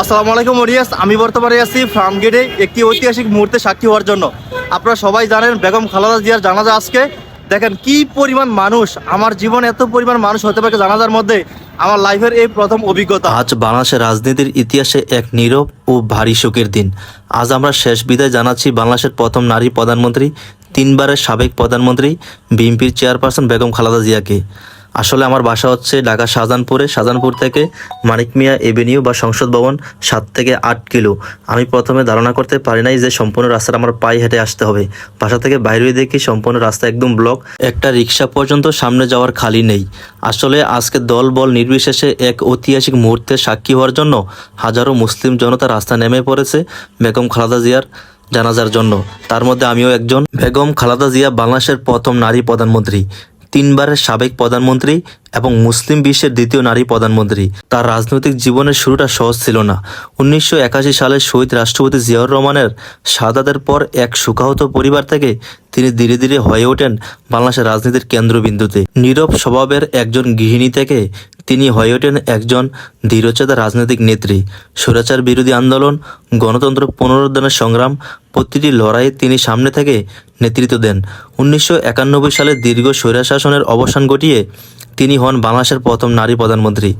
আসসালামু আলাইকুম ওরিয়াস। আমি বর্তমানে আছি ফার্মগেটে একটি ঐতিহাসিক মুহূর্তে সাক্ষী হওয়ার জন্য। আপনারা সবাই জানেন বেগম খালেদা জিয়ার জানাজা আজকে। দেখেন কি পরিমাণ মানুষ, আমার জীবনে এত পরিমাণ মানুষ হতে পারে জানাজার মধ্যে, আমার লাইফের এই প্রথম অভিজ্ঞতা। আজ বাংলাদেশের রাজনীতির ইতিহাসে এক নীরব ও ভারী শোকের দিন। আজ আমরা শেষ বিদায় জানাচ্ছি বাংলাদেশের প্রথম নারী প্রধানমন্ত্রী, তিনবারের সাবেক প্রধানমন্ত্রী, বিএনপির চেয়ারপারসন বেগম খালেদা জিয়াকে। আসলে আমার বাসা হচ্ছে ঢাকা শাহজাহানপুরে। শাহজাহানপুর থেকে মানিক মিয়া এভিনিউ বা সংসদ ভবন 7 থেকে 8 কিলো। আমি প্রথমে ধারণা করতে পারি নাই যে সম্পূর্ণ রাস্তাটা আমার পায়ে হেঁটে আসতে হবে। বাসা থেকে বাইরে দেখি সম্পূর্ণ রাস্তা একদম ব্লক, একটা রিক্সা পর্যন্ত সামনে যাওয়ার খালি নেই। আসলে আজকে দল বল নির্বিশেষে এক ঐতিহাসিক মুহূর্তে সাক্ষী হওয়ার জন্য হাজারো মুসলিম জনতা রাস্তা নেমে পড়েছে বেগম খালেদা জিয়ার জানাজার জন্য। তার মধ্যে আমিও একজন। বেগম খালেদা জিয়া বাংলাদেশের প্রথম নারী প্রধানমন্ত্রী, তিনবারের সাবেক প্রধানমন্ত্রী এবং মুসলিম বিশ্বের দ্বিতীয় নারী প্রধানমন্ত্রী। তার রাজনৈতিক জীবনের শুরুটা সহজ ছিল না। 1981 সালে শহীদ রাষ্ট্রপতি জিয়াউর রহমানের শাহাদাতের পর এক শোকাহত পরিবার থেকে তিনি ধীরে ধীরে হয়ে ওঠেন বাংলাদেশের রাজনীতির কেন্দ্রবিন্দুতে। নীরব স্বভাবের একজন গৃহিণী থেকে তিনি হয়ে ওঠেন একজন দৃঢ়চেতা রাজনৈতিক নেত্রী। স্বৈরাচার বিরোধী আন্দোলন, গণতন্ত্র পুনরুদ্ধারের সংগ্রাম, প্রতিটি লড়াইয়ে তিনি সামনে থেকে নেতৃত্ব দেন। 1991 সালে দীর্ঘ স্বৈরশাসনের অবসান ঘটিয়ে তিনি হন বাংলাদেশের প্রথম নারী প্রধানমন্ত্রী।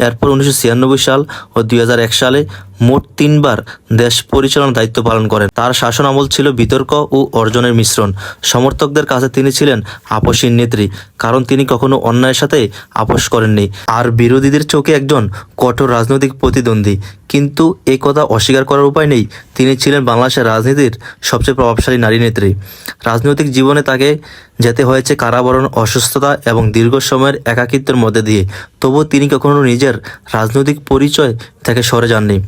এরপর 1996 সাল ও 2001 সালে মোট 3বার দেশ পরিচালনার দায়িত্ব পালন করেন। তার শাসন আমল ছিল বিতর্ক ও অর্জনের মিশ্রণ। সমর্থকদের কাছে তিনি ছিলেন আপসীন নেত্রী, কারণ তিনি কখনো অন্যায়ের সাথে আপোষ করেননি। আর বিরোধীদের চোখে একজন কঠোর রাজনৈতিক প্রতিদ্বন্দ্বী। কিন্তু এই কথা অস্বীকার করার উপায় নেই, তিনি ছিলেন বাংলাদেশের রাজনীতির সবচেয়ে প্রভাবশালী নারী নেত্রী। রাজনৈতিক জীবনে তাকে যেতে হয়েছে কারাবরণ, অসুস্থতা এবং দীর্ঘ সময়ের একাকিত্বের মধ্যে দিয়ে। তবুও তিনি কখনো নিজের রাজনৈতিক পরিচয় থেকে সরে যাননি।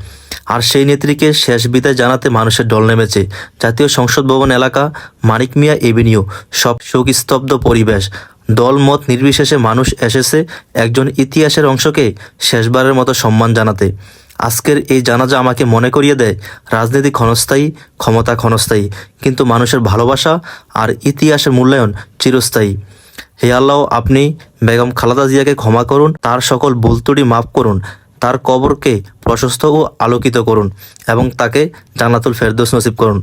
আর সেই নেত্রীকে শেষ বিদায় জানাতে মানুষের ঢল নেমেছে। জাতীয় সংসদ ভবন এলাকা, মানিক মিয়া এভিনিউ, সব শোকস্তব্ধ পরিবেশ। দল মত নির্বিশেষে মানুষ এসেছে একজন ইতিহাসের অংশকে শেষবারের মতো সম্মান জানাতে। আজকের এই জানাজা আমাকে মনে করিয়ে দেয় রাজনীতি ক্ষণস্থায়ী, ক্ষমতা ক্ষণস্থায়ী, কিন্তু মানুষের ভালোবাসা আর ইতিহাসের মূল্যায়ন চিরস্থায়ী। হে আল্লাহ, আপনি বেগম খালেদা জিয়াকে ক্ষমা করুন, তার সকল ভুল ত্রুটি মাফ করুন, তার কবরকে প্রশস্ত ও আলোকিত করুন এবং তাকে জান্নাতুল ফেরদৌস নসিব করুন।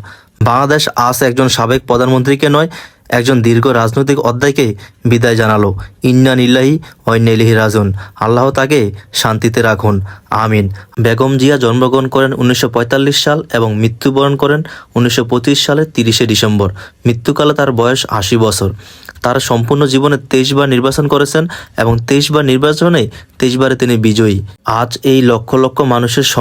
বাংলাদেশ আজ একজন সাবেক প্রধানমন্ত্রীকে নয়, একজন দীর্ঘ রাজনৈতিক অধ্যায়কে বিদায় জানালো। ইন্না লিল্লাহি ওয়া ইন্না ইলাইহি রাজিউন। আল্লাহ তাকে শান্তিতে রাখুন, আমিন। বেগম জিয়া জন্মগ্রহণ করেন 1945 সাল এবং মৃত্যুবরণ করেন 1925 সালের 30শে ডিসেম্বর। মৃত্যুকালে তার বয়স 80 বছর। তার সম্পূর্ণ জীবনে 23 বার নির্বাচন করেছেন এবং 23 বার নির্বাচনে 23 বারে তিনি বিজয়ী। আজ এই লক্ষ লক্ষ মানুষের